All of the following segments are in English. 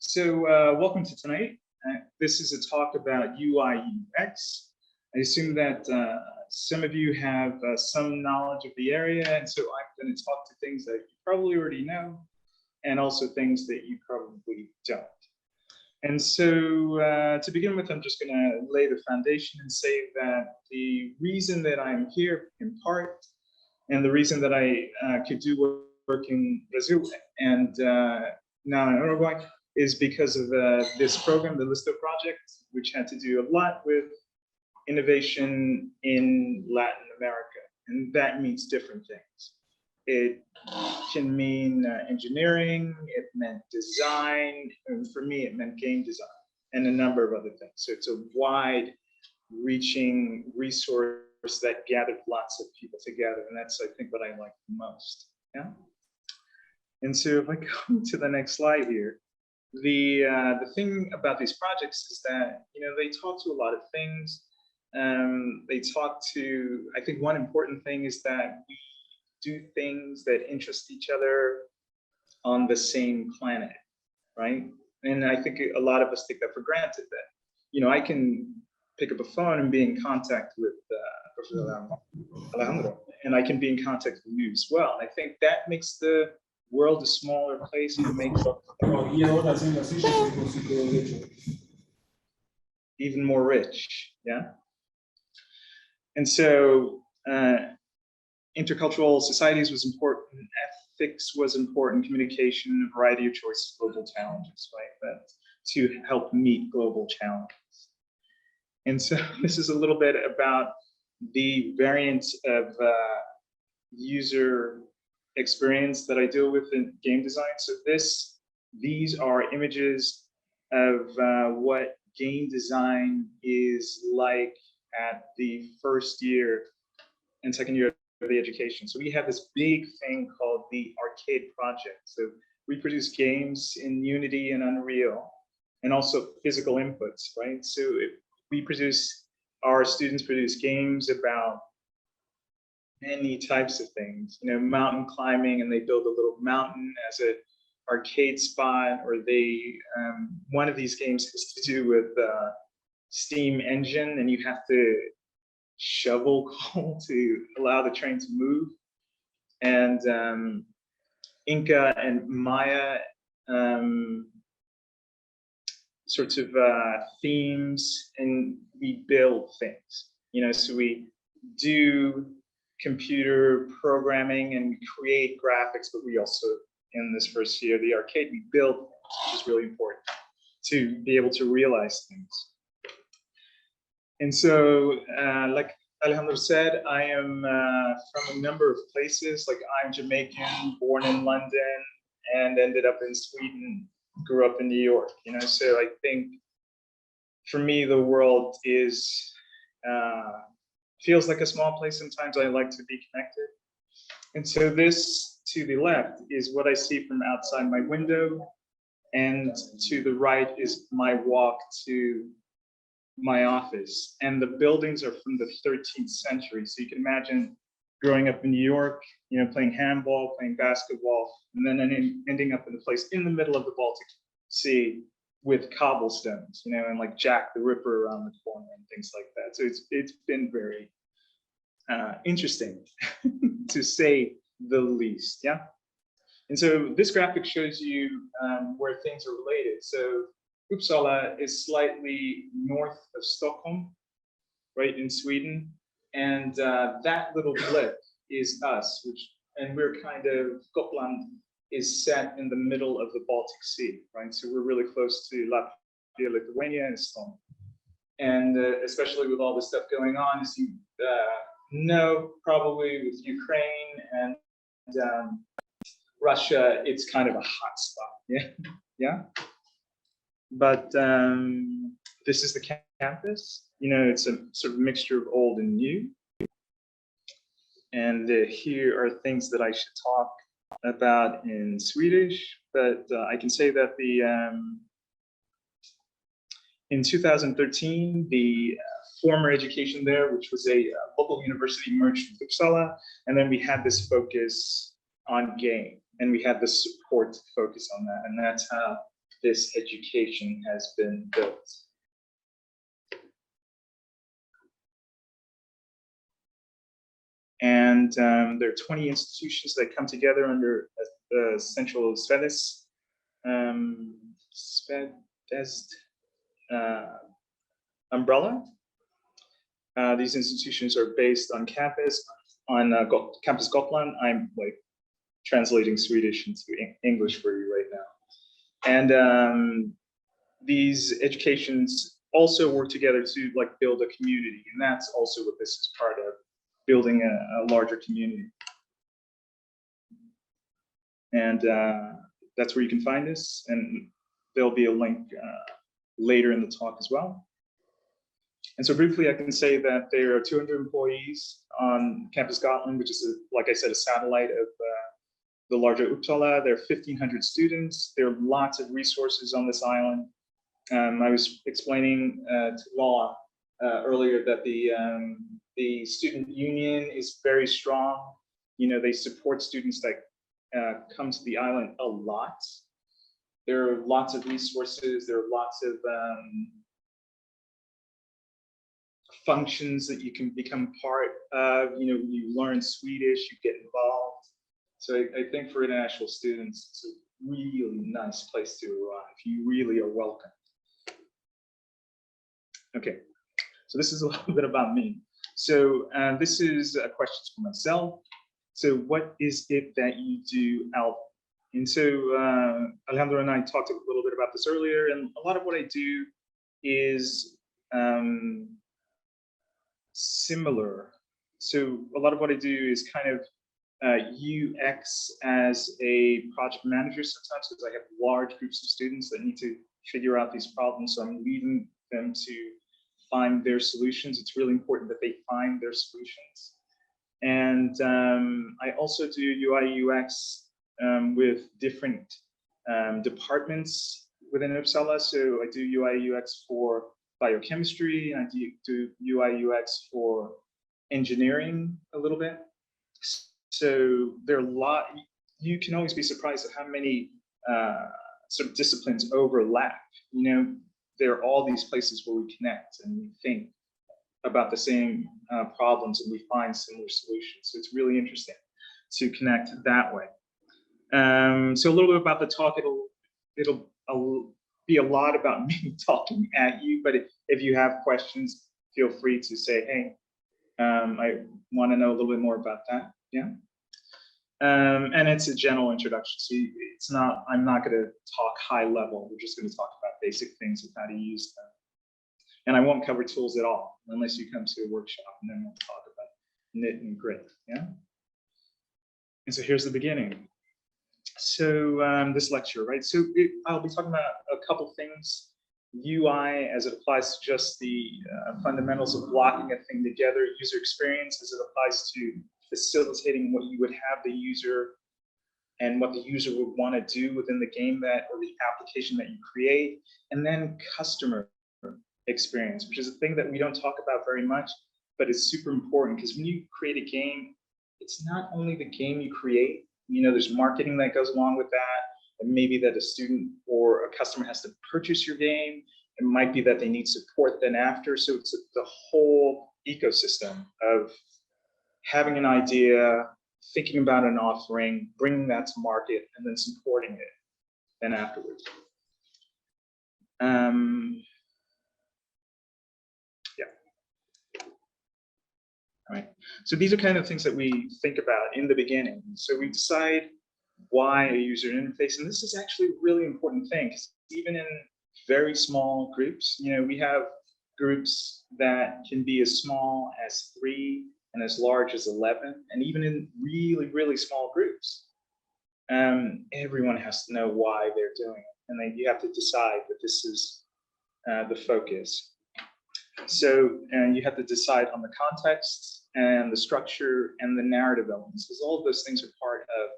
Welcome to tonight. This is a talk about UI UX. I assume that some of you have some knowledge of the area, and so I'm going to talk to things that you probably already know, and also things that you probably don't. And so to begin with, I'm just going to lay the foundation and say that the reason that I'm here in part, and the reason that I could do work in Brazil and now in Uruguay, is because of this program, the Listo project, which had to do a lot with innovation in Latin America. And that means different things. It can mean engineering, it meant design, and for me, it meant game design, and a number of other things. So it's a wide-reaching resource that gathered lots of people together, and that's, I think, what I like the most. Yeah. And so if I go to the next slide here, the thing about these projects is that, you know, they talk to a lot of things. They talk to, I think one important thing is that we do things that interest each other on the same planet, right? And I think a lot of us take that for granted, that, you know, I can pick up a phone and be in contact with Professor Alejandro, and I can be in contact with you as well. And I think that makes the world a smaller place and makes even more rich, yeah? And so intercultural societies was important, ethics was important, communication, a variety of choices, global challenges, right? But to help meet global challenges. And so this is a little bit about the variant of user experience that I deal with in game design. So these are images of what game design is like at the first year and second year of the education. So we have this big thing called the arcade project. So we produce games in Unity and Unreal, and also physical inputs, right? So our students produce games about many types of things, you know, mountain climbing, and they build a little mountain as an arcade spot, or they, one of these games has to do with steam engine, and you have to shovel coal to allow the train to move. And Inca and Maya sorts of themes, and we build things, you know, so we do computer programming and create graphics, but we also, in this first year, the arcade, we build things, which is really important to be able to realize things. And so, like Alejandro said, I am from a number of places. Like, I'm Jamaican, born in London, and ended up in Sweden, grew up in New York, you know, so I think for me, the world is, feels like a small place sometimes. I like to be connected. And so this to the left is what I see from outside my window, and to the right is my walk to my office. And the buildings are from the 13th century. So you can imagine growing up in New York, you know, playing handball, playing basketball, and then ending up in a place in the middle of the Baltic Sea with cobblestones, you know, and like Jack the Ripper around the corner and things like that. So it's been very interesting to say the least, yeah. And so this graphic shows you where things are related. So Uppsala is slightly north of Stockholm, right, in Sweden, and that little blip is us, and we're kind of, Gotland is set in the middle of the Baltic Sea, right? So we're really close to Latvia, Lithuania, and Estonia. And especially with all this stuff going on, as you know, probably with Ukraine and Russia, it's kind of a hot spot, yeah, yeah. But this is the campus. You know, it's a sort of mixture of old and new. And here are things that I should talk about in Swedish, but I can say that in 2013, the former education there, which was a local university, merged with Uppsala, and then we had this focus on game, and we had the support to focus on that, and that's how this education has been built. And there are 20 institutions that come together under the central SVEDES umbrella. These institutions are based on campus, on Campus Gotland. I'm like translating Swedish into English for you right now. And these educations also work together to like build a community, and that's also what this is part of, building a larger community. And that's where you can find this, and there'll be a link later in the talk as well. And so briefly, I can say that there are 200 employees on Campus Gotland, which is, like I said, a satellite of the larger Uppsala. There are 1,500 students. There are lots of resources on this island. I was explaining to Law earlier that the student union is very strong. You know, they support students that come to the island a lot. There are lots of resources. There are lots of functions that you can become part of. You know, you learn Swedish, you get involved. So I think for international students, it's a really nice place to arrive. You really are welcome. Okay, so this is a little bit about me. So this is questions for myself. So what is it that you do, Alvin? And so Alejandro and I talked a little bit about this earlier, and a lot of what I do is similar. So a lot of what I do is kind of UX as a project manager sometimes, because I have large groups of students that need to figure out these problems. So I'm leading them to find their solutions. It's really important that they find their solutions. And I also do UI UX with different departments within Uppsala. So I do UI UX for biochemistry, and I do UI UX for engineering a little bit. So there are a lot, you can always be surprised at how many sort of disciplines overlap. You know, there are all these places where we connect and we think about the same problems and we find similar solutions. So it's really interesting to connect that way. So a little bit about the talk, it'll be a lot about me talking at you, but if you have questions, feel free to say, hey, I want to know a little bit more about that. Yeah. And it's a general introduction. So it's not, I'm not going to talk high level. We're just going to talk about basic things of how to use them. And I won't cover tools at all unless you come to a workshop, and then we'll talk about knit and grit. Yeah. And so here's the beginning. So this lecture, right? So I'll be talking about a couple things. UI as it applies to just the fundamentals of blocking a thing together. User experience as it applies to facilitating what you would have the user and what the user would want to do within the game that, or the application that you create. And then customer experience, which is a thing that we don't talk about very much, but it's super important, because when you create a game, it's not only the game you create, you know, there's marketing that goes along with that. And maybe that a student or a customer has to purchase your game. It might be that they need support then after. So it's the whole ecosystem of having an idea, thinking about an offering, bringing that to market, and then supporting it then afterwards. Yeah. All right. So these are kind of things that we think about in the beginning. So we decide why a user interface, and this is actually a really important thing, because even in very small groups, you know, we have groups that can be as small as 3 and as large as 11, and even in really, really small groups, everyone has to know why they're doing it, and then you have to decide that this is the focus. So, and you have to decide on the context and the structure and the narrative elements, because all of those things are part of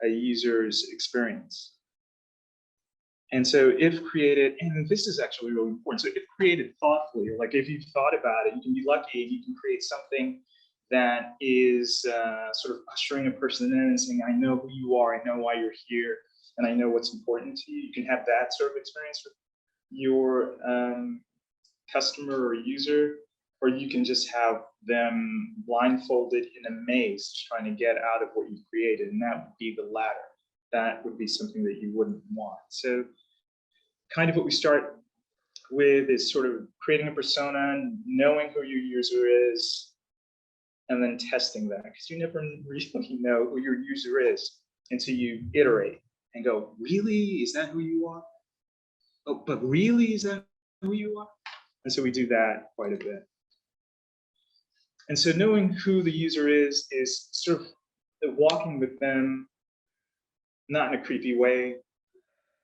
a user's experience. And so if created, and this is actually really important, so if created thoughtfully, or like if you've thought about it, you can be lucky and you can create something that is sort of ushering a person in and saying, I know who you are, I know why you're here, and I know what's important to you. You can have that sort of experience with your customer or user, or you can just have them blindfolded in a maze trying to get out of what you created, and that would be the latter. That would be something that you wouldn't want. So kind of what we start with is sort of creating a persona, knowing who your user is, and then testing that, because you never really know who your user is until you iterate and go, really, is that who you are? Oh, but really, is that who you are? And so we do that quite a bit. And so knowing who the user is sort of walking with them, not in a creepy way,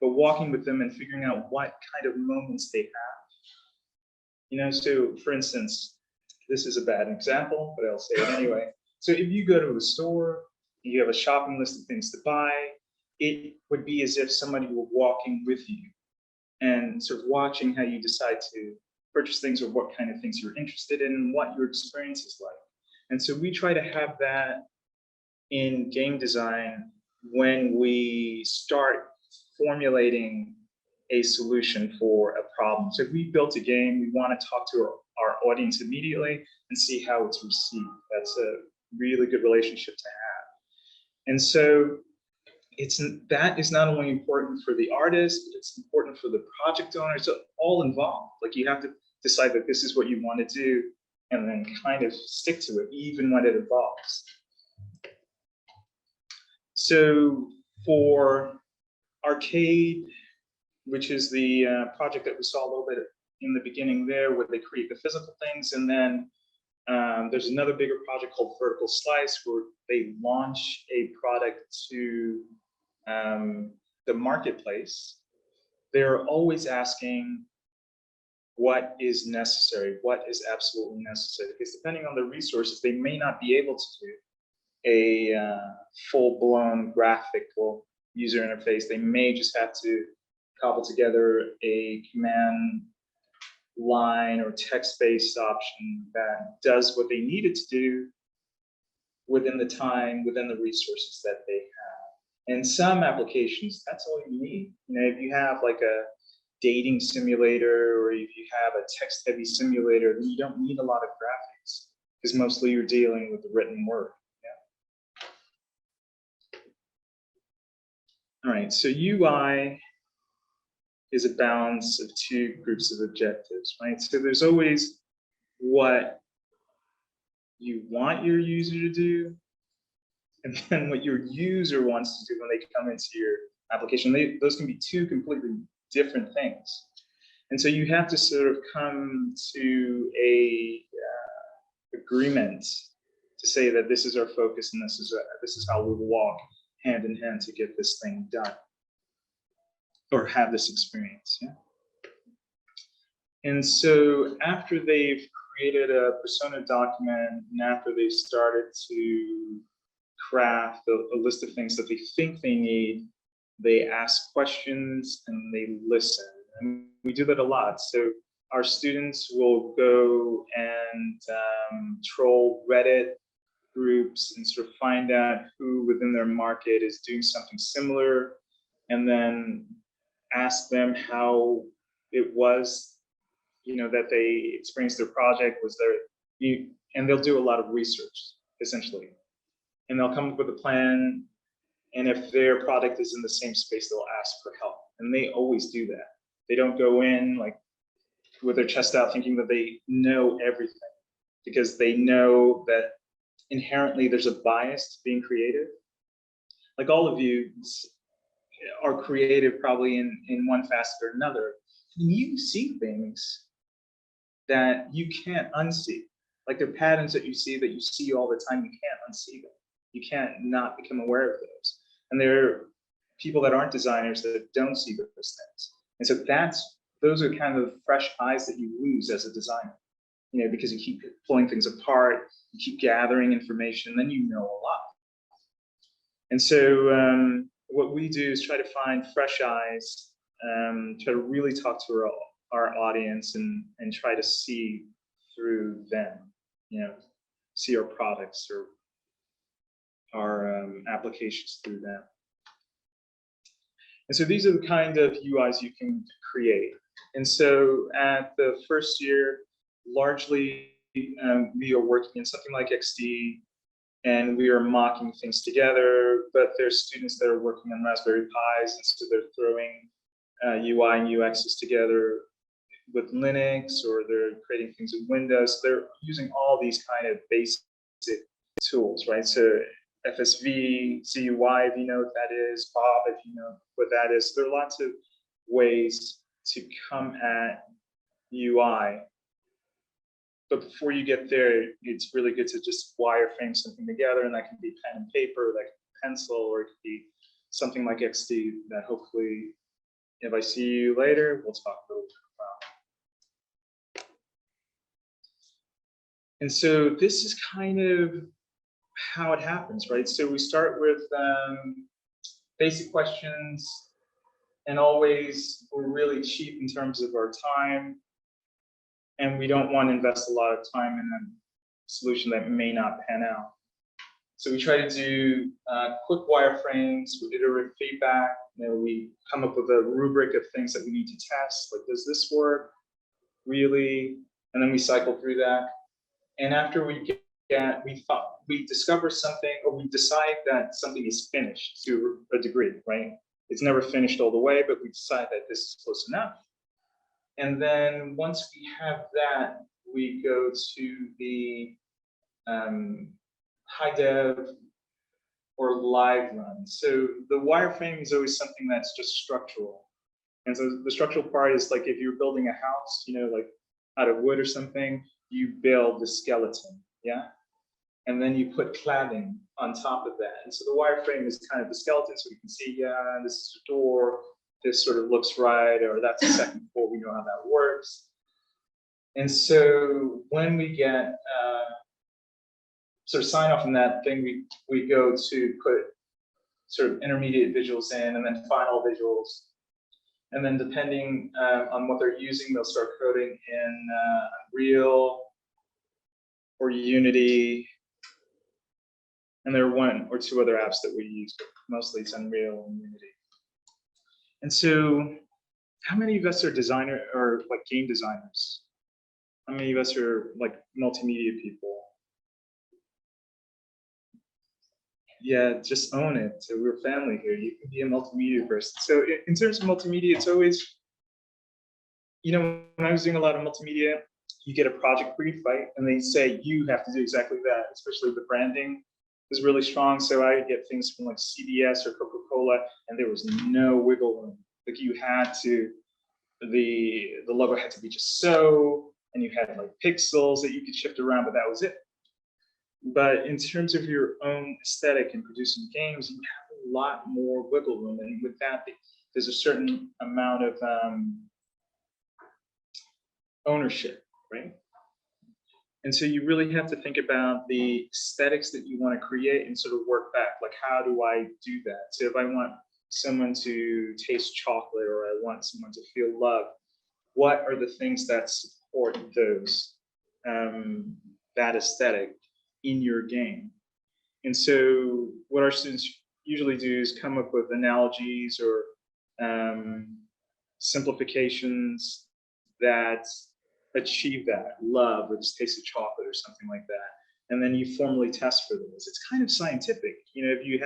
but walking with them and figuring out what kind of moments they have. You know, so for instance, this is a bad example, but I'll say it anyway. So if you go to a store, you have a shopping list of things to buy, it would be as if somebody were walking with you and sort of watching how you decide to purchase things, or what kind of things you're interested in, and what your experience is like. And so we try to have that in game design when we start formulating a solution for a problem. So if we built a game, we want to talk to our audience immediately and see how it's received. That's a really good relationship to have. And so that is not only important for the artist, but it's important for the project owner. It's all involved. Like, you have to decide that this is what you want to do, and then kind of stick to it, even when it evolves. So for Arcade, which is the project that we saw a little bit in the beginning there, where they create the physical things, and then there's another bigger project called Vertical Slice, where they launch a product to the marketplace. They're always asking what is necessary, what is absolutely necessary, because depending on the resources, they may not be able to do a full-blown graphical user interface. They may just have to cobble together a command line or text-based option that does what they need it to do within the time, within the resources that they have. In some applications, that's all you need. You know, if you have like a dating simulator, or if you have a text-heavy simulator, then you don't need a lot of graphics, because mostly you're dealing with the written word. All right, so UI is a balance of two groups of objectives, right? So there's always what you want your user to do, and then what your user wants to do when they come into your application. Those can be two completely different things. And so you have to sort of come to a agreement to say that this is our focus, and this is how we will walk hand in hand to get this thing done, or have this experience. Yeah. And so after they've created a persona document, and after they've started to craft a list of things that they think they need, they ask questions and they listen. And we do that a lot. So our students will go and troll Reddit groups and sort of find out who within their market is doing something similar, and then ask them how it was, you know, that they experienced their project. Was there, and they'll do a lot of research, essentially, and they'll come up with a plan. And if their product is in the same space, they'll ask for help, and they always do that. They don't go in like with their chest out thinking that they know everything, because they know that inherently there's a bias to being creative. Like, all of you are creative probably in one facet or another, and you see things that you can't unsee. Like, there are patterns that you see all the time. You can't unsee them. You can't not become aware of those. And there are people that aren't designers that don't see those things. And so those are kind of fresh eyes that you lose as a designer, you know, because you keep pulling things apart, you keep gathering information, then you know a lot. And so what we do is try to find fresh eyes, try to really talk to our audience, and try to see through them, you know. see our products or our applications through them. And so these are the kind of UIs you can create. And so at the first year, largely we are working in something like XD, and we are mocking things together, but there's students that are working on Raspberry Pis, and so they're throwing UI and UXs together with Linux, or they're creating things with Windows. They're using all these kind of basic tools, right? So FSV, CUI, if you know what that is, Bob, if you know what that is. There are lots of ways to come at UI. But before you get there, it's really good to just wireframe something together, and that can be pen and paper, that can be pencil, or it could be something like XD that hopefully, if I see you later, we'll talk a little bit about. And so this is kind of how it happens, right? So we start with basic questions, and always we're really cheap in terms of our time, and we don't want to invest a lot of time in a solution that may not pan out. So we try to do quick wireframes with iterative feedback. We come up with a rubric of things that we need to test, like, does this work really? And then we cycle through that. And after we we discover something, or we decide that something is finished to a degree, right? It's never finished all the way, but we decide that this is close enough. And then once we have that, we go to the high dev or live run. So the wireframe is always something that's just structural. And so the structural part is like if you're building a house, like out of wood or something, you build the skeleton, yeah? And then you put cladding on top of that. And so the wireframe is kind of the skeleton, so we can see, yeah, this is a door, this sort of looks right, or that's a second floor, we know how that works. And so when we get sort of sign off on that thing, we go to put sort of intermediate visuals in, and then final visuals. And then depending on what they're using, they'll start coding in Unreal or Unity. And there are one or two other apps that we use, but mostly it's Unreal and Unity. And so how many of us are designer or like game designers? How many of us are like multimedia people? Yeah, just own it. So we're family here. You can be a multimedia person. So in terms of multimedia, it's always, when I was doing a lot of multimedia, you get a project brief, right? And they say you have to do exactly that, especially the branding is really strong. So I would get things from like CBS or Coca-Cola, and there was no wiggle room. Like you had to, the logo had to be just so, and you had like pixels that you could shift around, but that was it. But in terms of your own aesthetic and producing games, you have a lot more wiggle room. And with that, there's a certain amount of ownership, right? And so you really have to think about the aesthetics that you want to create and sort of work back. Like, how do I do that? So if I want someone to taste chocolate, or I want someone to feel love, what are the things that support those, that aesthetic in your game? And so what our students usually do is come up with analogies or simplifications that achieve that love, or this taste of chocolate or something like that. And then you formally test for those. It's kind of scientific. If you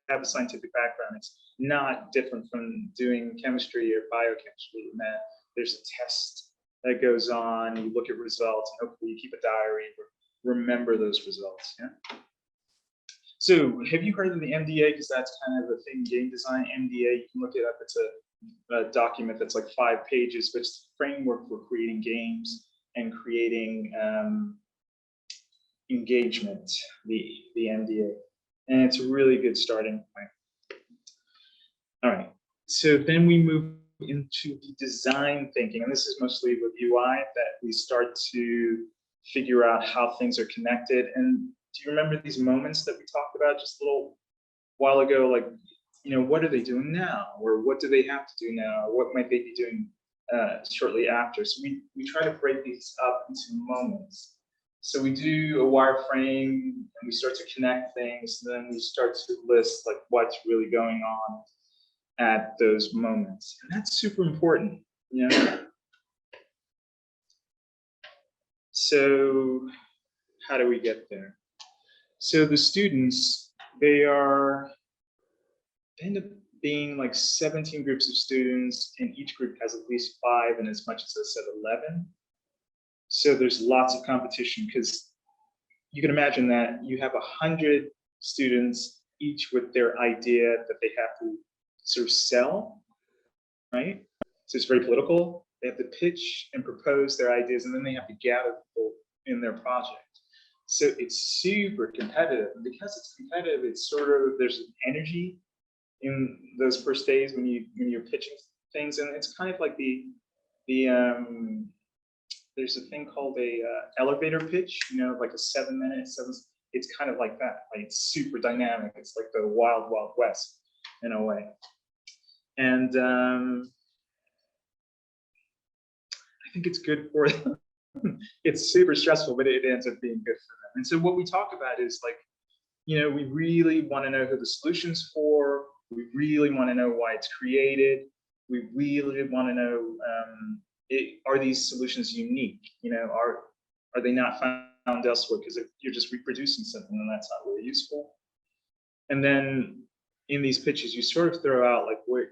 have a scientific background, it's not different from doing chemistry or biochemistry in that there's a test that goes on, you look at results, and hopefully you keep a diary, remember those results, yeah? So have you heard of the MDA? Because that's kind of the thing, game design, MDA, you can look it up. It's a document that's like 5 pages, but it's a framework for creating games and creating engagement, the MDA. And it's a really good starting point. All right, so then we move into the design thinking, and this is mostly with UI, that we start to figure out how things are connected. And do you remember these moments that we talked about just a little while ago? Like, what are they doing now? Or what do they have to do now? Or what might they be doing shortly after? So we try to break these up into moments. So we do a wireframe and we start to connect things, and then we start to list like what's really going on at those moments. And that's super important, you know? So how do we get there? So the students, they end up being like 17 groups of students, and each group has at least 5, and as much as I said, 11. So there's lots of competition, because you can imagine that you have 100 students, each with their idea that they have to sort of sell, right? So it's very political. They have to pitch and propose their ideas, and then they have to gather people in their project. So it's super competitive, and because it's competitive, it's sort of, there's an energy in those first days when you're pitching things, and it's kind of like there's a thing called a elevator pitch, you know, like a 7-minute. It's kind of like that. Like, it's super dynamic. It's like the wild, wild west in a way. And I think it's good for them. It's super stressful, but it ends up being good for them. And so what we talk about is like, you know, we really want to know who the solution's for. We really want to know why it's created. We really want to know, are these solutions unique? You know, are they not found elsewhere? Because if you're just reproducing something, then that's not really useful. And then in these pitches, you sort of throw out like what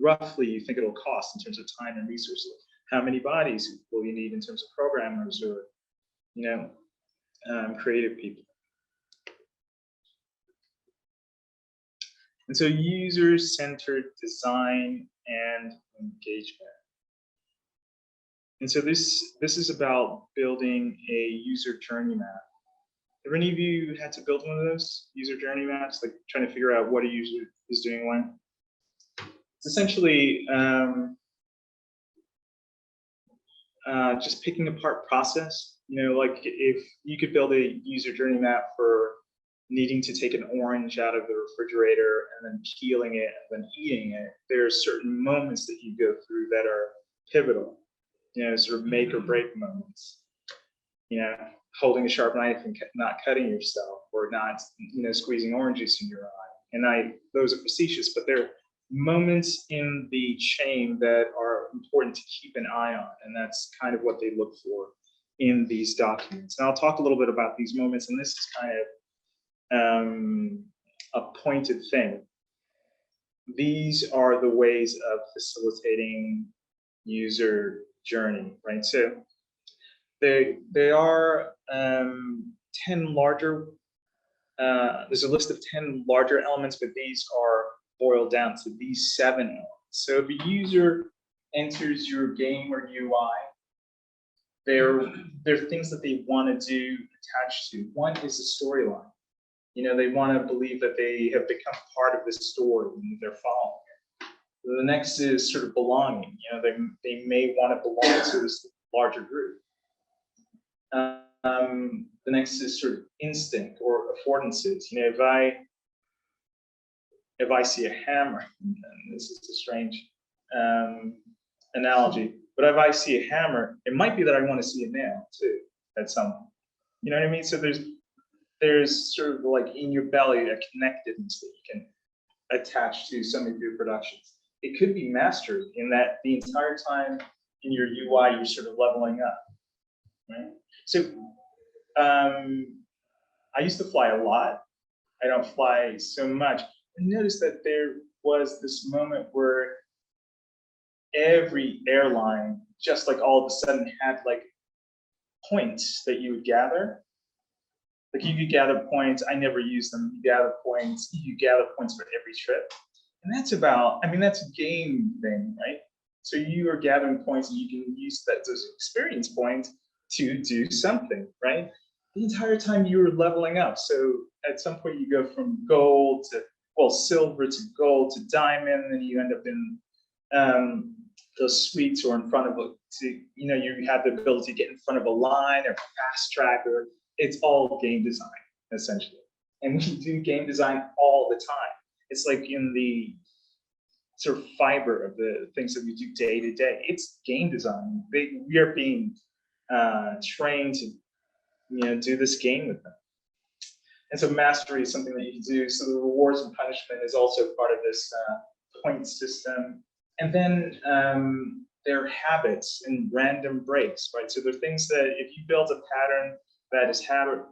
roughly you think it'll cost in terms of time and resources. How many bodies will you need in terms of programmers or, you know, creative people? And so user-centered design and engagement. And so this is about building a user journey map. Have any of you had to build one of those user journey maps, like trying to figure out what a user is doing when? It's essentially just picking apart process. You know, like if you could build a user journey map for needing to take an orange out of the refrigerator and then peeling it and then eating it, there are certain moments that you go through that are pivotal, you know, sort of make or break moments. You know, holding a sharp knife and not cutting yourself, or not, you know, squeezing orange juice in your eye. And those are facetious, but they're moments in the chain that are important to keep an eye on, and that's kind of what they look for in these documents. And I'll talk a little bit about these moments, and this is kind of a pointed thing. These are the ways of facilitating user journey, right? So they are 10 larger, there's a list of 10 larger elements, but these are boiled down to these 7 elements. So if a user enters your game or UI, there are things that they want to do attached to. One is the storyline. You know, they want to believe that they have become part of this story and they're following it. The next is sort of belonging. You know, they may want to belong to this larger group. The next is sort of instinct or affordances. You know, if I see a hammer, and this is a strange analogy, but if I see a hammer, it might be that I want to see a nail too at some point. You know what I mean? So there's sort of like in your belly a connectedness that you can attach to some of your productions. It could be mastered in that the entire time in your UI you're sort of leveling up, right? So I used to fly a lot. I don't fly so much. I noticed that there was this moment where every airline just like all of a sudden had like points that you would gather. Like you could gather points. I never use them. You gather points. You gather points for every trip. And that's about, I mean, that's a game thing, right? So you are gathering points and you can use those experience points to do something, right? The entire time you were leveling up. So at some point you go from gold to, well, silver to gold to diamond, and you end up in those suites or in front of you know, you have the ability to get in front of a line or fast track, or it's all game design essentially. And we do game design all the time. It's like in the sort of fiber of the things that we do day to day. It's game design. We are being trained to do this game with them. And so mastery is something that you can do. So the rewards and punishment is also part of this point system. And then there are habits and random breaks, right? So there are things that if you build a pattern that is habit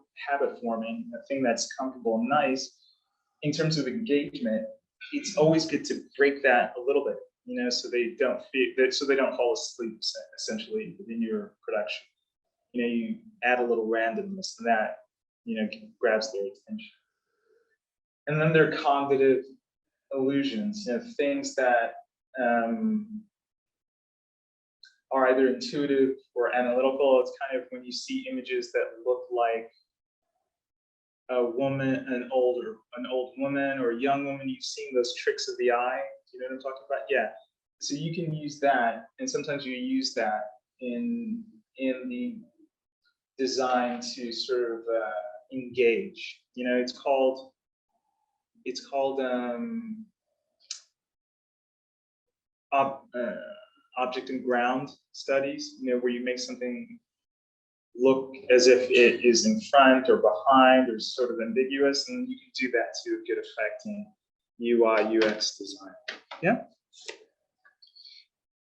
forming, a thing that's comfortable and nice, in terms of engagement, it's always good to break that a little bit, so they don't fall asleep essentially within your production. You add a little randomness, and that grabs their attention. And then there are cognitive illusions, things that are either intuitive or analytical. It's kind of when you see images that look like a woman, an old woman or a young woman. You've seen those tricks of the eye. You know what I'm talking about? Yeah. So you can use that, and sometimes you use that in the design to sort of engage. It's called object and ground studies. Where you make something look as if it is in front or behind or sort of ambiguous, and you can do that to a good effect in UI UX design. Yeah.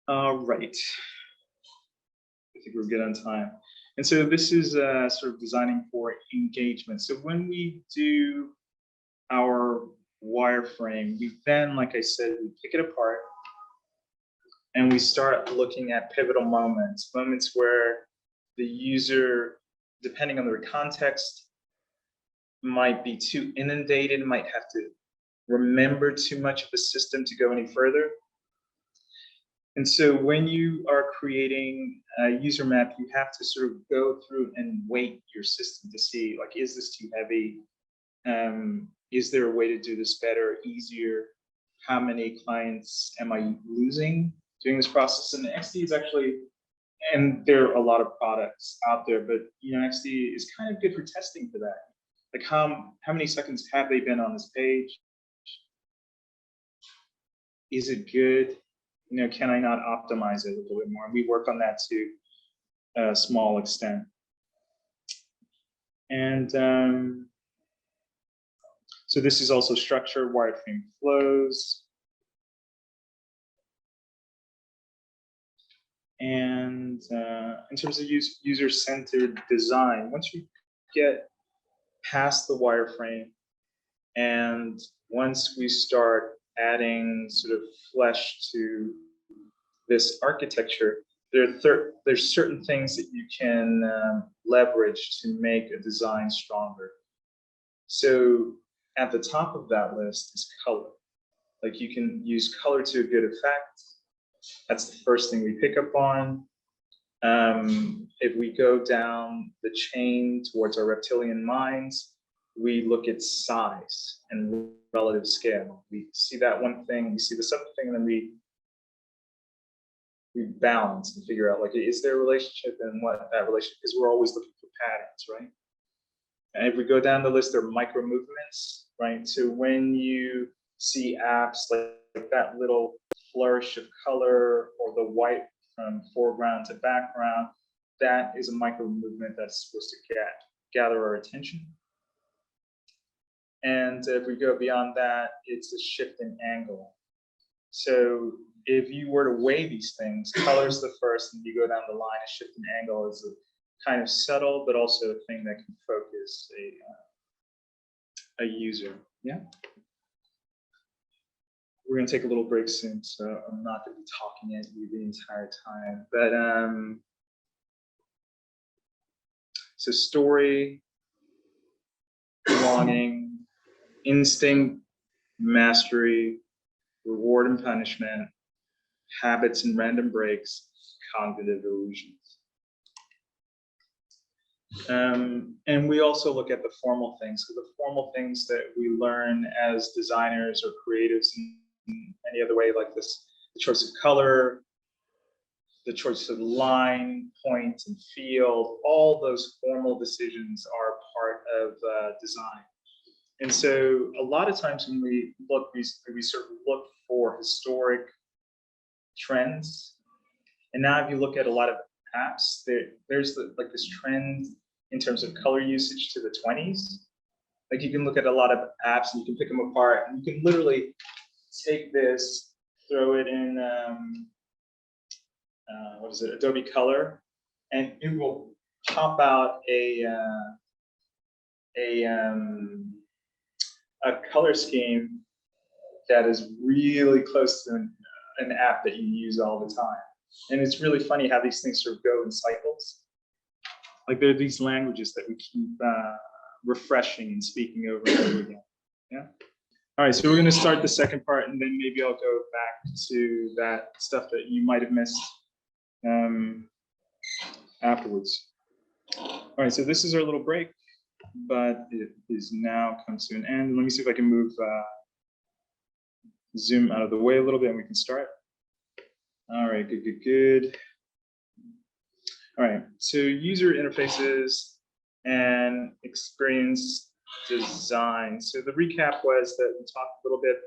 All right. I think we're good on time. And so this is sort of designing for engagement. So when we do our wireframe, we then, like I said, we pick it apart and we start looking at pivotal moments where the user, depending on their context, might be too inundated, might have to remember too much of the system to go any further. And so when you are creating a user map, you have to sort of go through and weight your system to see, like, is this too heavy? Is there a way to do this better, easier? How many clients am I losing doing this process? And XD is actually, and there are a lot of products out there, but XD is kind of good for testing for that. Like how many seconds have they been on this page? Is it good? Can I not optimize it a little bit more? And we work on that to a small extent. And so this is also structure, wireframe flows. And in terms of user-centered design, once you get past the wireframe and once we start adding sort of flesh to this architecture, there's certain things that you can leverage to make a design stronger. So at the top of that list is color. Like you can use color to a good effect. That's the first thing we pick up on. If we go down the chain towards our reptilian minds, we look at size and relative scale. We see that one thing, we see this other thing, and then we balance and figure out, like, is there a relationship and what that relationship is? We're always looking for patterns, right? And if we go down the list, there are micro movements, right? So when you see apps like that little flourish of color or the white from foreground to background, that is a micro movement that's supposed to gather our attention. And if we go beyond that, it's a shift in angle. So if you were to weigh these things, color's the first, and you go down the line, a shift in angle is a kind of subtle, but also a thing that can focus a user. Yeah. We're going to take a little break soon, so I'm not going to be talking at you the entire time. But so story, belonging, instinct, mastery, reward and punishment, habits and random breaks, cognitive illusions. And we also look at the formal things. So the formal things that we learn as designers or creatives in any other way, like this, the choice of color, the choice of line, point, and field, all those formal decisions are part of design. And so a lot of times when we look, we sort of look for historic trends. And now if you look at a lot of apps, there's like this trend in terms of color usage to the 20s. Like you can look at a lot of apps and you can pick them apart, and you can literally take this, throw it in, what is it, Adobe Color, and it will pop out a color scheme that is really close to an app that you use all the time. And it's really funny how these things sort of go in cycles. Like there are these languages that we keep refreshing and speaking over and over again. Yeah. All right, so we're going to start the second part, and then maybe I'll go back to that stuff that you might have missed afterwards. All right, so this is our little break, but it is now come to an end. Let me see if I can move Zoom out of the way a little bit, and we can start. All right, good. All right, so user interfaces and experience design. So the recap was that we talked a little bit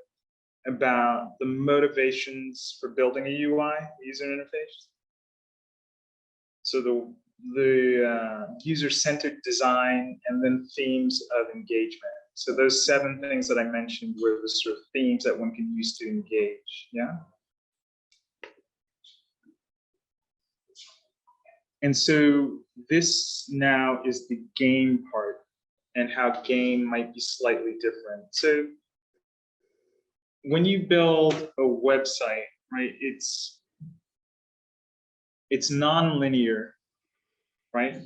about the motivations for building a UI, user interface. So the user-centered design, and then themes of engagement. So those 7 things that I mentioned were the sort of themes that one can use to engage, yeah? And so this now is the game part, and how game might be slightly different. So when you build a website, right, it's non-linear, right?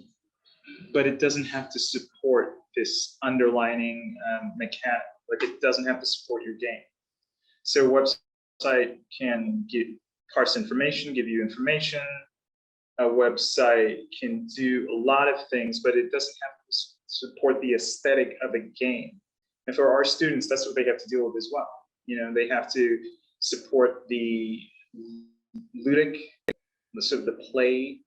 But it doesn't have to support this underlining mechanic. Like it doesn't have to support your game. So a website can parse information, give you information. A website can do a lot of things, but it doesn't have to support the aesthetic of a game. And for our students, that's what they have to deal with as well. You know, they have to support the ludic, sort of the play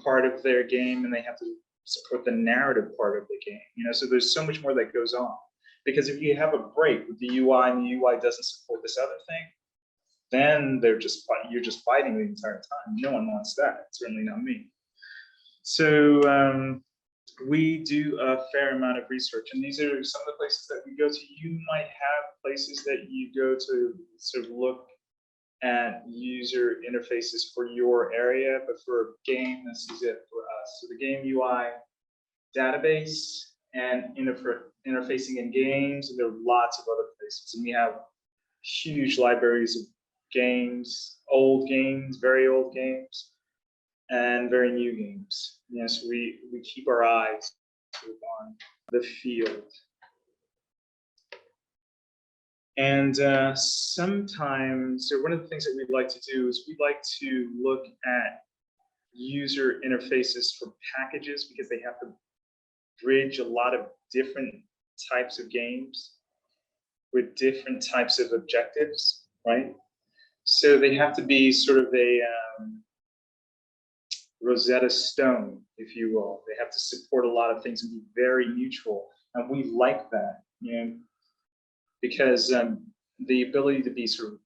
part of their game, and they have to support the narrative part of the game. You know, so there's so much more that goes on. Because if you have a break with the UI and the UI doesn't support this other thing, then you're just fighting the entire time. No one wants that. Certainly not me. So we do a fair amount of research, and these are some of the places that we go to. You might have places that you go to sort of look at user interfaces for your area, but for a game, this is it for us. So the game UI database and interfacing in games, and there are lots of other places. And we have huge libraries of games, old games, very old games, and very new games. Yes, we keep our eyes on the field. And sometimes, so one of the things that we'd like to do is we'd like to look at user interfaces for packages, because they have to bridge a lot of different types of games with different types of objectives, right? So they have to be sort of a Rosetta Stone, if you will. They have to support a lot of things and be very neutral. And we like that, you know, because the ability to be sort of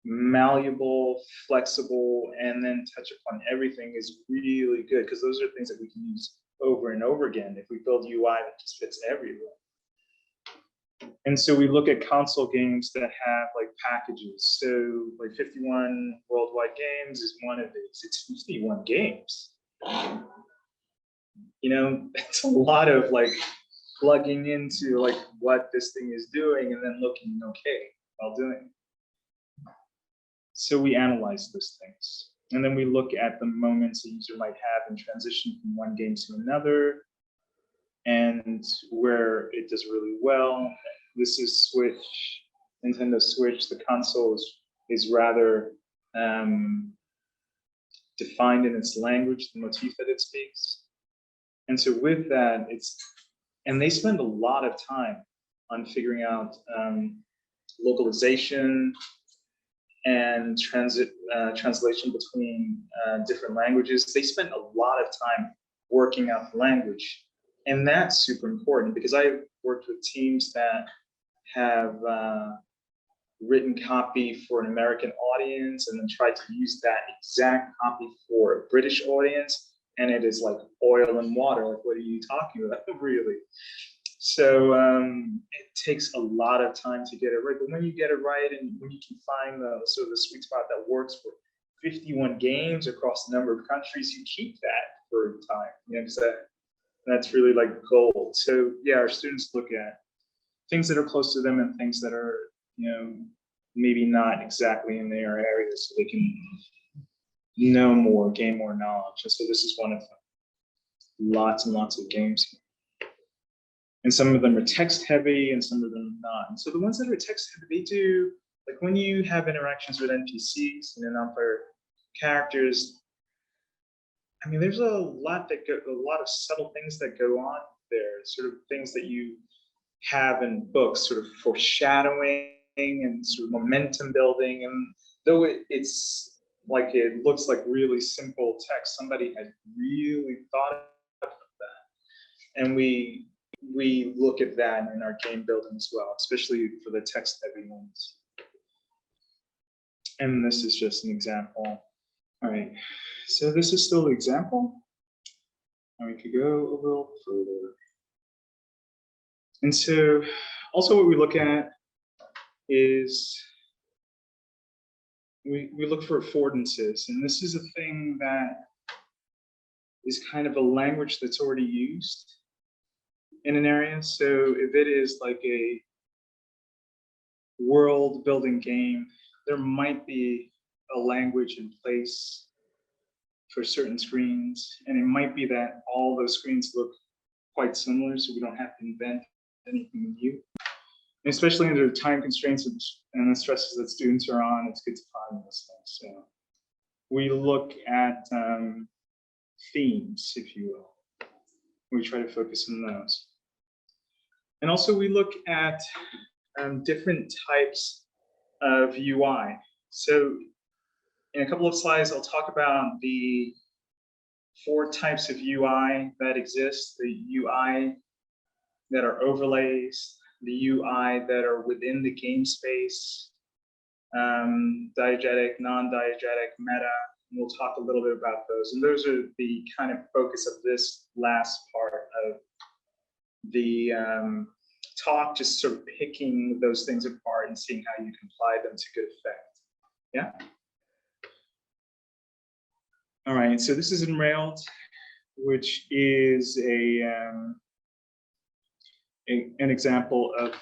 malleable, flexible, and then touch upon everything is really good, because those are things that we can use over and over again if we build UI that just fits everywhere. And so we look at console games that have like packages. So like 51 Worldwide Games is one of these. It's 51 games. You know, it's a lot of like plugging into like what this thing is doing and then looking okay while doing it. So we analyze those things. And then we look at the moments a user might have in transition from one game to another, and where it does really well. This is Switch, Nintendo Switch. The console is rather defined in its language, the motif that it speaks. And so with that, and they spend a lot of time on figuring out localization and translation between different languages. They spend a lot of time working out the language. And that's super important, because I've worked with teams that have written copy for an American audience and then tried to use that exact copy for a British audience. and it is like oil and water. Like, what are you talking about, really? So it takes a lot of time to get it right. But when you get it right, and when you can find the sort of the sweet spot that works for 51 games across a number of countries, you keep that for time. You know, because that's really like gold. So yeah, our students look at things that are close to them and things that are, you know, maybe not exactly in their area, so they can know more, gain more knowledge. And so this is one of them. Lots and lots of games here. And some of them are text heavy and some of them are not. And so the ones that are text heavy, they do, like when you have interactions with NPCs and non-player characters, I mean, there's a lot of subtle things that go on there, sort of things that you have in books, sort of foreshadowing and sort of momentum building. And though it's like, it looks like really simple text, somebody had really thought of that. And we look at that in our game building as well, especially for the text heavy ones. And this is just an example. All right, so this is still an example. And we could go a little further. And so also what we look at is we look for affordances. And this is a thing that is kind of a language that's already used in an area. So if it is like a world building game, there might be a language in place for certain screens. And it might be that all those screens look quite similar, so we don't have to invent anything new. And especially under time constraints and the stresses that students are on, it's good to find those things. So we look at themes, if you will. We try to focus on those. And also we look at different types of UI. So in a couple of slides, I'll talk about the 4 types of UI that exist: the UI that are overlays, the UI that are within the game space, diegetic, non-diegetic, meta. And we'll talk a little bit about those. And those are the kind of focus of this last part of the talk, just sort of picking those things apart and seeing how you can apply them to good effect. Yeah? All right, so this is in Railed, which is an example of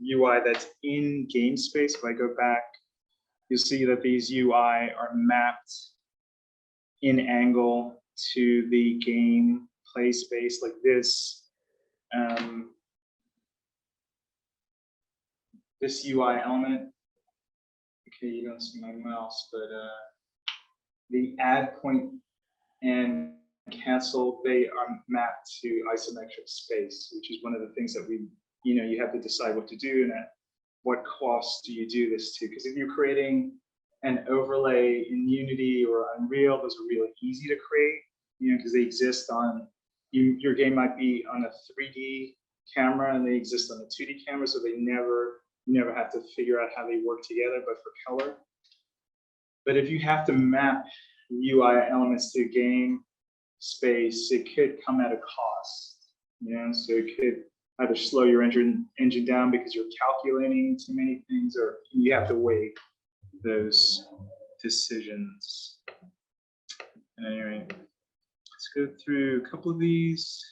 UI that's in game space. If I go back, you'll see that these UI are mapped in angle to the game play space, like this. This UI element, okay, you don't see my mouse, but the add point and cancel, they are mapped to isometric space, which is one of the things that you have to decide what to do and at what cost do you do this to. Because if you're creating an overlay in Unity or Unreal, those are really easy to create, because they exist on, your game might be on a 3D camera and they exist on a 2D camera, so you never have to figure out how they work together, but for color. But if you have to map UI elements to game space, it could come at a cost. So it could either slow your engine down because you're calculating too many things, or you have to weigh those decisions. Anyway, let's go through a couple of these.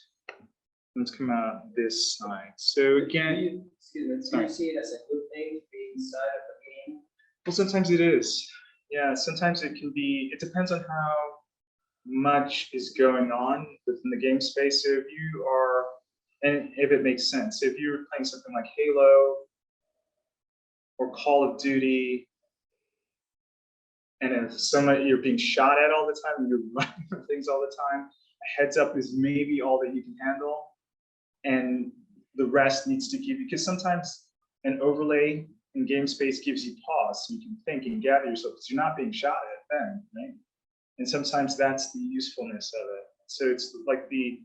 Let's come out this side. So again, do you see it as a good thing to be inside of the game? Well, sometimes it is. Yeah, sometimes it can be. It depends on how much is going on within the game space. So if you are, and if it makes sense, if you're playing something like Halo or Call of Duty, and if you're being shot at all the time, and you're running from things all the time, a heads up is maybe all that you can handle, and the rest needs to give you, because sometimes an overlay in game space gives you pause, so you can think and gather yourself, because you're not being shot at then, right? And sometimes that's the usefulness of it. So it's like the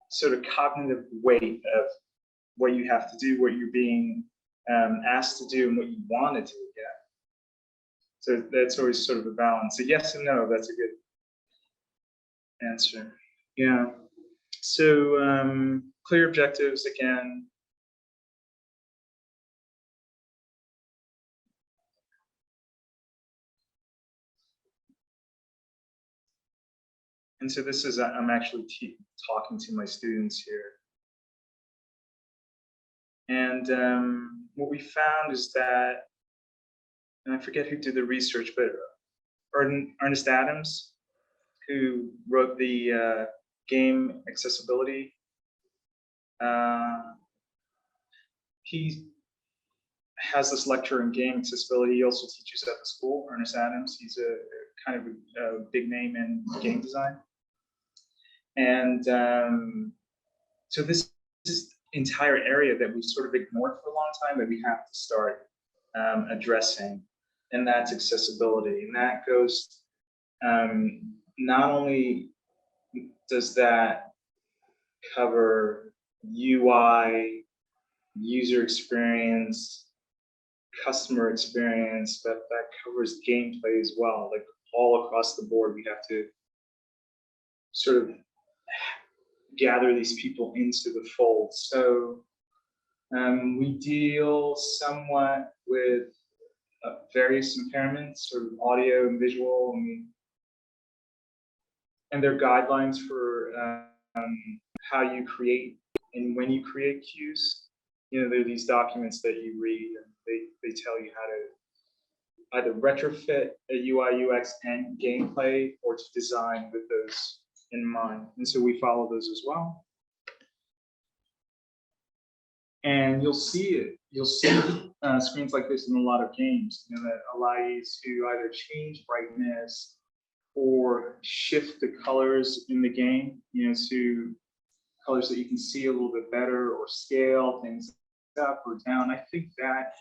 sort of cognitive weight of what you have to do, what you're being asked to do, and what you want to do. Yeah. So that's always sort of a balance. So yes and no. That's a good. answer. Yeah. So clear objectives again. And so this is, I'm actually talking to my students here. And what we found is that, and I forget who did the research, but Ernest Adams, who wrote the game accessibility, he has this lecture in game accessibility. He also teaches at the school, Ernest Adams. He's a kind of a big name in game design. And so this entire area that we sort of ignored for a long time that we have to start addressing, and that's accessibility. And that goes, not only does that cover UI, user experience, customer experience, but that covers gameplay as well. Like all across the board, we have to sort of gather these people into the fold. So we deal somewhat with various impairments, sort of audio and visual, and there are guidelines for how you create and when you create cues. You know, there are these documents that you read, and they tell you how to either retrofit a UI, UX, and gameplay, or to design with those in mind. And so we follow those as well. And you'll see it. You'll see screens like this in a lot of games, you know, that allow you to either change brightness or shift the colors in the game, you know, to colors that you can see a little bit better, or scale things up or down. I think that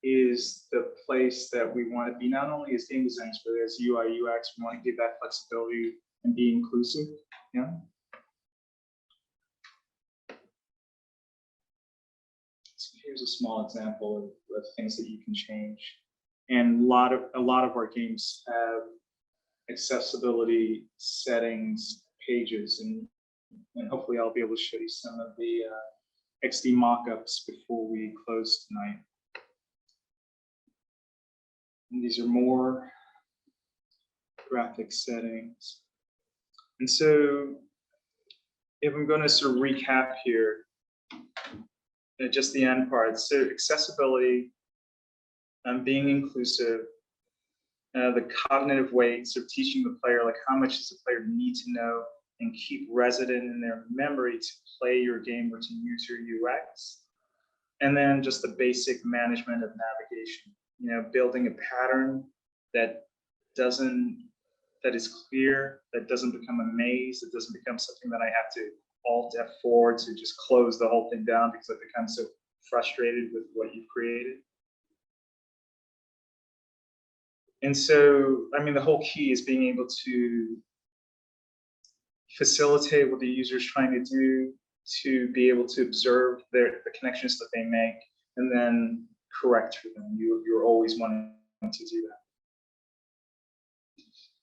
is the place that we want to be, not only as game designers, but as UI, UX. We want to give that flexibility and be inclusive. Yeah. So here's a small example of things that you can change. And a lot of our games have accessibility settings pages, and hopefully I'll be able to show you some of the XD mock-ups before we close tonight. And these are more graphic settings. And so if I'm going to sort of recap here, just the end part. So accessibility, being inclusive, the cognitive weights of teaching the player, like how much does the player need to know and keep resident in their memory to play your game or to use your UX. And then just the basic management of navigation, you know, building a pattern that is clear, that doesn't become a maze, that doesn't become something that I have to Alt F4 to just close the whole thing down because I become so frustrated with what you've created. And so, I mean, the whole key is being able to facilitate what the user is trying to do, to be able to observe the connections that they make, and then correct for them. You're always wanting to do that.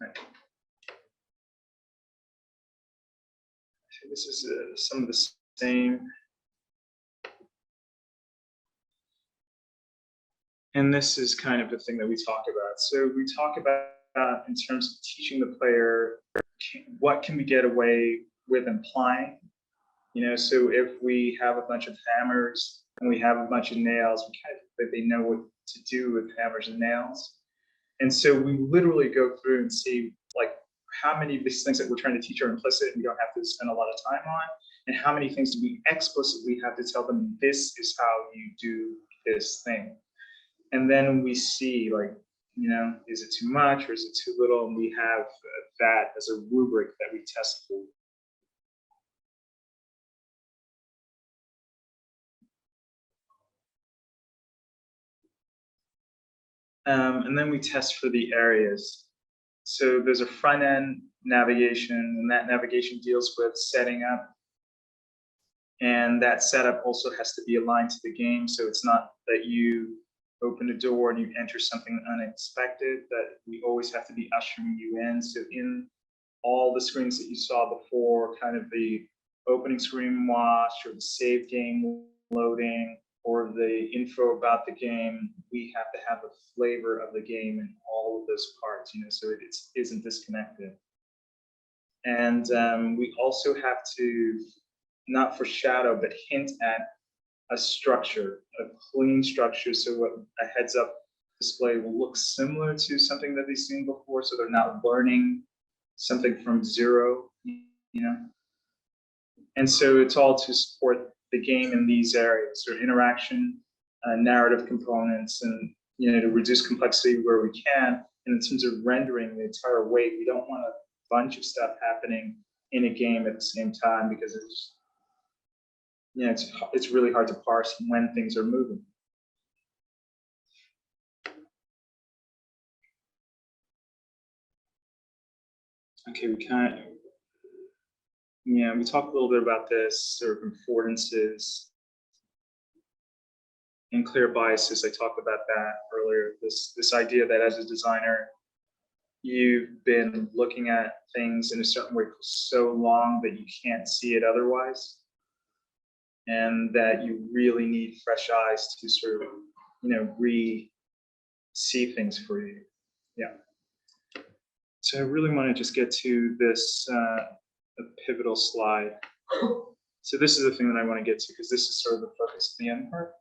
Right. So this is some of the same. And this is kind of the thing that we talk about. So we talk about in terms of teaching the player, what can we get away with implying? You know, so if we have a bunch of hammers and we have a bunch of nails, we kind of that they know what to do with hammers and nails. And so we literally go through and see like how many of these things that we're trying to teach are implicit and we don't have to spend a lot of time on, and how many things do we explicitly have to tell them, this is how you do this thing. And then we see, like, you know, is it too much or is it too little? And we have that as a rubric that we test for. And then we test for the areas. So there's a front end navigation, and that navigation deals with setting up. And that setup also has to be aligned to the game. So it's not that you open a door and you enter something unexpected, that we always have to be ushering you in. So in all the screens that you saw before, kind of the opening screen wash or the save game loading or the info about the game, we have to have a flavor of the game in all of those parts, so it isn't disconnected. And we also have to not foreshadow, but hint at a structure, a clean structure. So what a heads up display will look similar to something that they've seen before. So they're not learning something from zero, And so it's all to support the game in these areas, or interaction, narrative components, and to reduce complexity where we can. And in terms of rendering the entire weight, we don't want a bunch of stuff happening in a game at the same time, because it's really hard to parse when things are moving. Okay, we talked a little bit about this, sort of affordances and clear biases. I talked about that earlier. This idea that as a designer, you've been looking at things in a certain way for so long that you can't see it otherwise, and that you really need fresh eyes to sort of, see things for you. Yeah. So I really want to just get to this a pivotal slide. So this is the thing that I want to get to, because this is sort of the focus of the end part.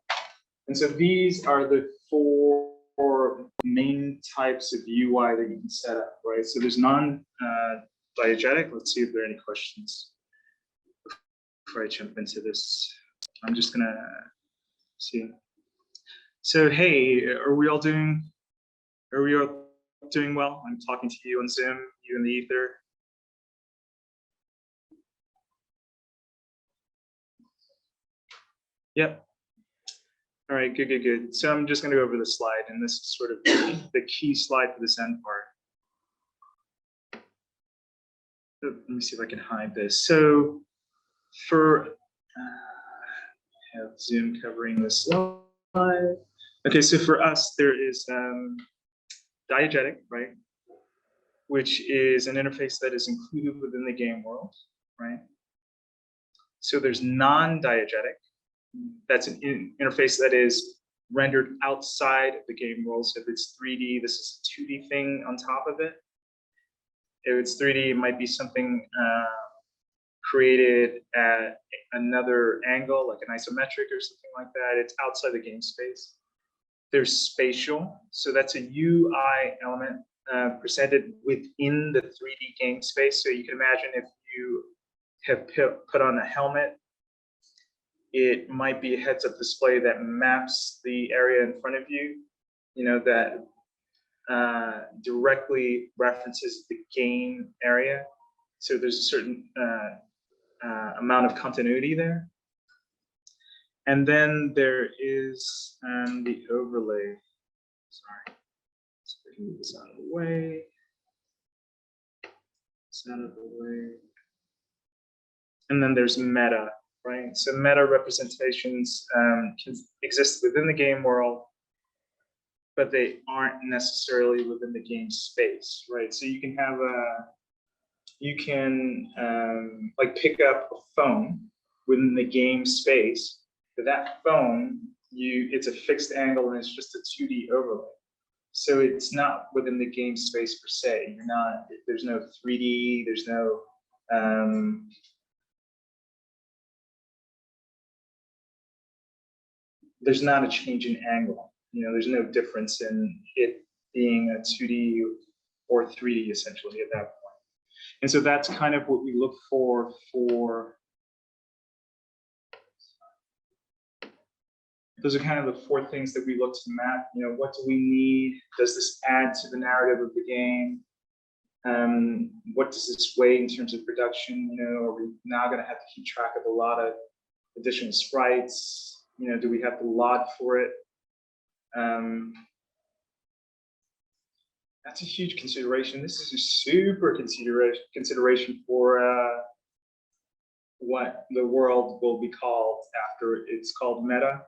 And so these are the four main types of UI that you can set up, right? So there's non-diegetic. Let's see if there are any questions before I jump into this. I'm just gonna see. So hey, are we all doing well? I'm talking to you on Zoom, you in the ether. Yep. All right, good. So I'm just going to go over the slide, and this is sort of the key slide for this end part. Let me see if I can hide this. So for have Zoom covering this slide. Okay, so for us, there is diegetic, right? Which is an interface that is included within the game world, right? So there's non-diegetic. That's an interface that is rendered outside of the game world. So if it's 3D, this is a 2D thing on top of it. If it's 3D, it might be something created at another angle, like an isometric or something like that. It's outside the game space. There's spatial. So that's a UI element presented within the 3D game space. So you can imagine if you have put on a helmet, it might be a heads-up display that maps the area in front of you, that directly references the game area. So there's a certain amount of continuity there. And then there is the overlay. Sorry, so I can move this out of the way. It's out of the way. And then there's meta. Right, so meta representations can exist within the game world, but they aren't necessarily within the game space, right? So you can have like pick up a phone within the game space, but that phone, it's a fixed angle and it's just a 2D overlay. So it's not within the game space per se. There's no 3D, there's no there's not a change in angle. There's no difference in it being a 2D or 3D essentially at that point. And so that's kind of what we look for. Those are kind of the four things that we look to map. What do we need? Does this add to the narrative of the game? What does this weigh in terms of production? Are we now going to have to keep track of a lot of additional sprites? Do we have to log for it? That's a huge consideration. This is a super consideration for what the world will be called after it's called meta.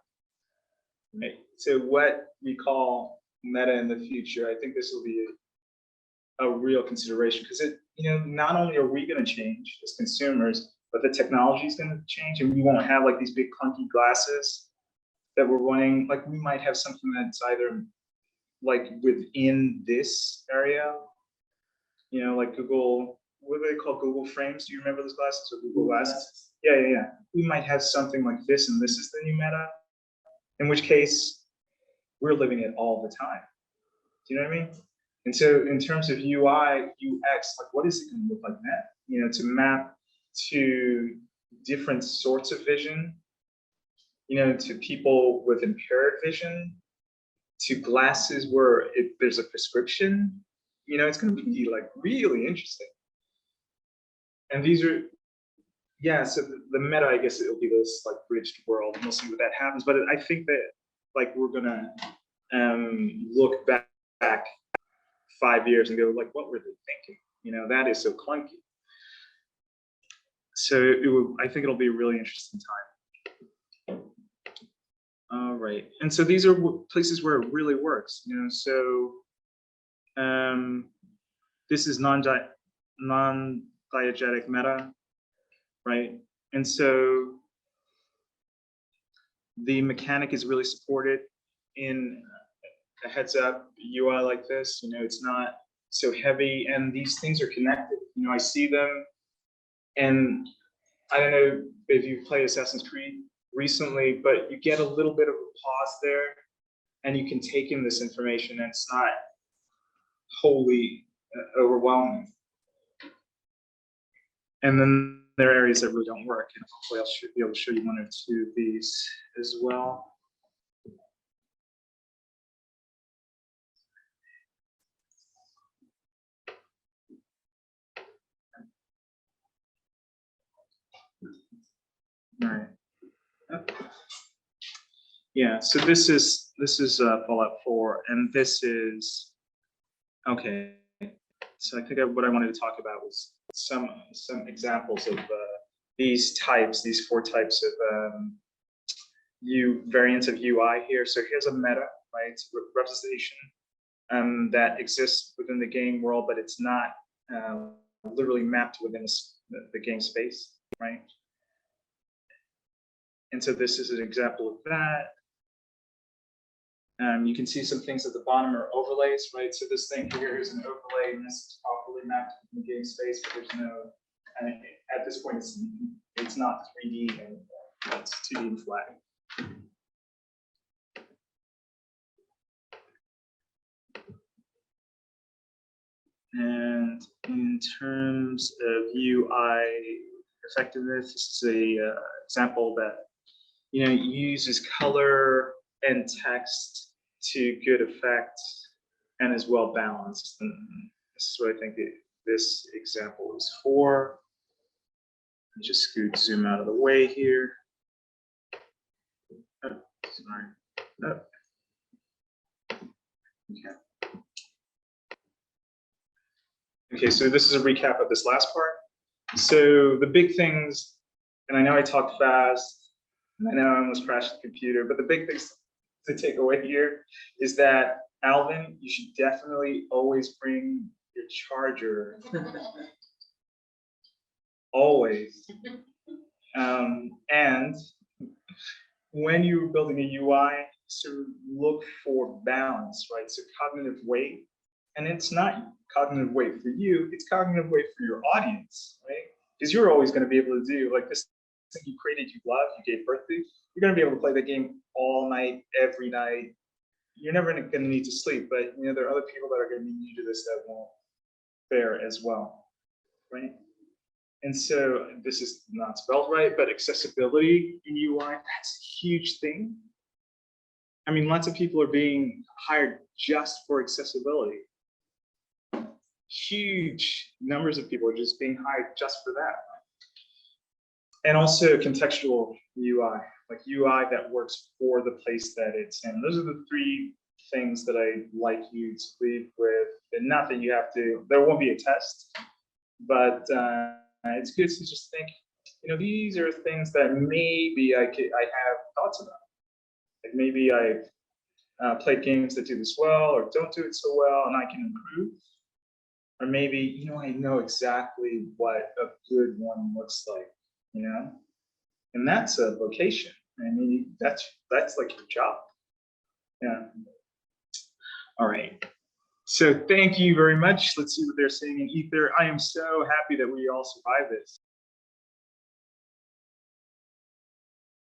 Right? So what we call meta in the future, I think this will be a real consideration, because not only are we going to change as consumers, but the technology is going to change, and we won't have like these big clunky glasses that we're running. Like we might have something that's either like within this area, like Google, what do they call Google frames? Do you remember those glasses or Google glasses? Yeah. We might have something like this, and this is the new meta, in which case we're living it all the time. Do you know what I mean? And so in terms of UI, UX, like what is it going to look like now? To map to different sorts of vision, to people with impaired vision, to glasses where there's a prescription, it's going to be like really interesting. And these are, so the meta, I guess it'll be this like bridged world, and we'll see what that happens. But I think that like we're gonna look back 5 years and go like, what were they thinking? That is so clunky. So I think it'll be a really interesting time. All right, and so these are places where it really works. So this is non-diegetic meta, right? And so the mechanic is really supported in a heads-up UI like this. It's not so heavy, and these things are connected. I see them, and I don't know if you've played Assassin's Creed recently, but you get a little bit of a pause there, and you can take in this information, and it's not wholly overwhelming. And then there are areas that really don't work, and hopefully I should be able to show you one or two of these as well. All right. Yeah, so this is Fallout 4, and this is okay. So I think what I wanted to talk about was some examples of these 4 types of variants of UI here. So here's a meta, right? It's a representation that exists within the game world, but it's not literally mapped within the game space, right? And so this is an example of that. You can see some things at the bottom are overlays, right? So this thing here is an overlay, and this is properly mapped in the game space, but there's no, at this point, it's not 3D, and it's 2D and flat. And in terms of UI effectiveness, this is a example that uses color and text to good effect and is well balanced. And this is what I think this example is for. Just zoom out of the way here. Oh, sorry. Oh. Okay, so this is a recap of this last part. So the big things, and I know I talked fast, and I know I almost crashed the computer, but the big things to take away here is that, Alvin, you should definitely always bring your charger. Always. And when you're building a UI, so look for balance, right? So cognitive weight, and it's not cognitive weight for you, it's cognitive weight for your audience, right? Because you're always going to be able to do like this thing you created, you love, you gave birth to, you're going to be able to play the game all night, every night. You're never going to need to sleep, but there are other people that are going to be new to this that won't fare as well, right? And so this is not spelled right, but accessibility in UI, that's a huge thing. I mean, lots of people are being hired just for accessibility. Huge numbers of people are just being hired just for that. And also contextual UI, like UI that works for the place that it's in. Those are the 3 things that I like you to leave with. And not that you have to, there won't be a test, but it's good to just think, these are things that maybe I have thoughts about. Like maybe I've played games that do this well or don't do it so well, and I can improve. Or maybe, you know, I know exactly what a good one looks like, you know? And that's a vocation. I mean, that's like your job. Yeah. All right. So thank you very much. Let's see what they're saying in Ether. I am so happy that we all survived this.